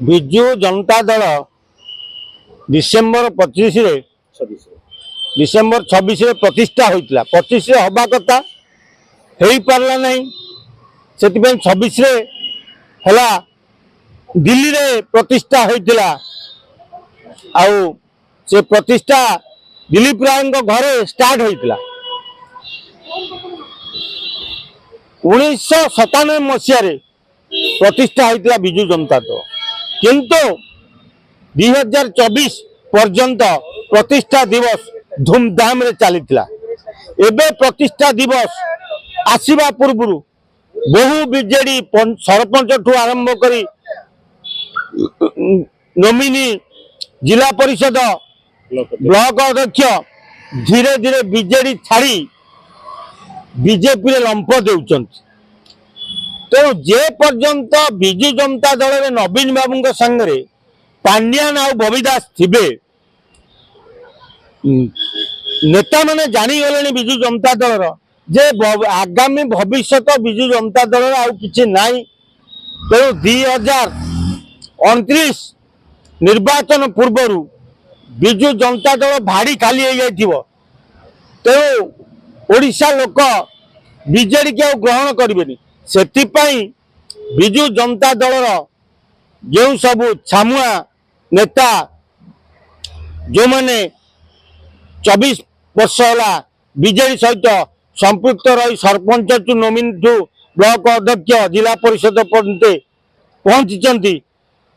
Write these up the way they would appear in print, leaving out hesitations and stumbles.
Biju Janata Dal December 25 December 26 प्रतिष्ठा होता 25 हवा कथा हो पारा ना से 26 है दिल्ली रे प्रतिष्ठा होता से प्रतिष्ठा दिलीप राय घरे स्टार्ट होता 1997 मसीह प्रतिष्ठा होता विजु जनता दल किंतु 2024 पर्यंत प्रतिष्ठा दिवस धूमधाम रे चलीथिला। एबे प्रतिष्ठा दिवस आसीबा पूर्व बहु बीजेडी सरपंच ठू आरंभ करी नोमिनी जिला परिषद ब्लॉक अध्यक्ष धीरे धीरे बीजेडी छाड़ी बीजेपी रे लंप देउचंती। तो जे पर्यंत विजु जनता दल रे नवीन बाबू संगे पांड्यान आ बबी दास थिबे नेता माने जानी गले विजु जनता दल जे आगामी भविष्य विजु जनता दल आ किछि नाई। तो 2029 निर्वाचन पूर्व विजु जनता दल भाड़ी खाली हो जाइथिबो। तो ओडिशा लोक बीजेडी के ग्रहण करेंगे से विजु जनता दल जो सब छामुआ नेता जो मैंने 24 वर्ष है बीजेडी सहित संपृक्त रही sarpanch to nominee to block अध्यक्ष जिला परिषद पर्यंत पहुंची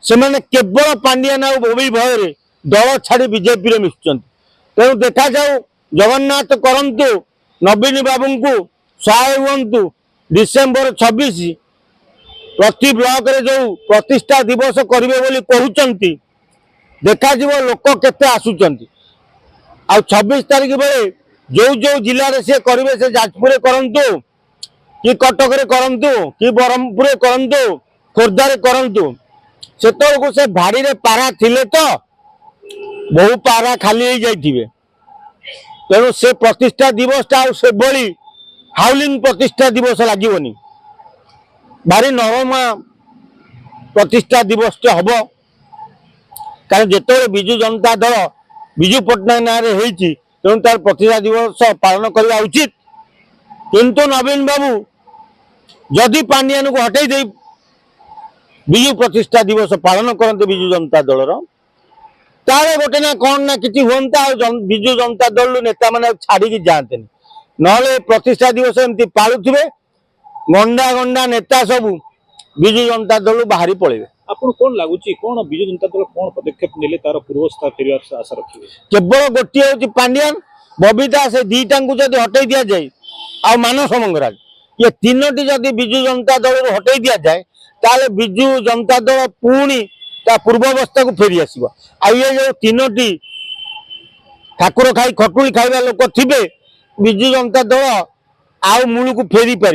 से केवल पांड्यान आ बबी भय दल छाड़ी बीजेपी मिशुं। तेणु देखा जाऊ जगन्नाथ करंतु नवीन बाबू को सहाय हूँ। डिसेम्बर 26 प्रति ब्लॉक रे जो प्रतिष्ठा दिवस करेंगे बोली कहते देखा लोक केते आसुचंती। आ 26 तारीख बेले जो जो जिले में सी करेंगे से जाजपुर करंतु कि कटक रे करंतु कि ब्रह्मपुर करंतु खोर्धा रे करंतु से तो से भाड़ी रे पारा थिले तो बहु पारा खाली हो जाइथिबे। तेणु से प्रतिष्ठा दिवस से बड़ी हाउलिंग प्रतिष्ठा दिवस लगनी भारी नरमा प्रतिष्ठा दिवस हम कारण जिते विजु जनता दल विजु पट्टनायक ना तेणु तार प्रतिष्ठा दिवस पालन करवा उचित। किंतु नवीन बाबू जदि पांड्यान को हटई दे विजु प्रतिष्ठा दिवस पालन करते विजु जनता दलर तारे गोटे ना कौन ना कि हूँ विजु जनता दल नेता मैंने छाड़ी जाते नले प्रतिष्ठा दिवस एमती पालुवे गंडा गंडा नेता सब विजु जनता दल बाहरी पड़े। आपको कौन लगुच कौन विजु जनता दल कौन पदक्षेप नेले तार पूर्वस्था फेर आशा रखिए? केवल गोटे हूँ पांड्यान बबी दास दीटा जब हटई दि जाए आ मानस मंगराज ये तीनोटी जदि विजु जनता दल हटई दि जाए ताले विजु जनता दल पुणी पूर्वावस्था को फेरी आसो। आ ये जो तीनोटी ठाकुर खाई खटुली खाइबा लोक थे विजु जनता दल आउ मूल को फेरी पार।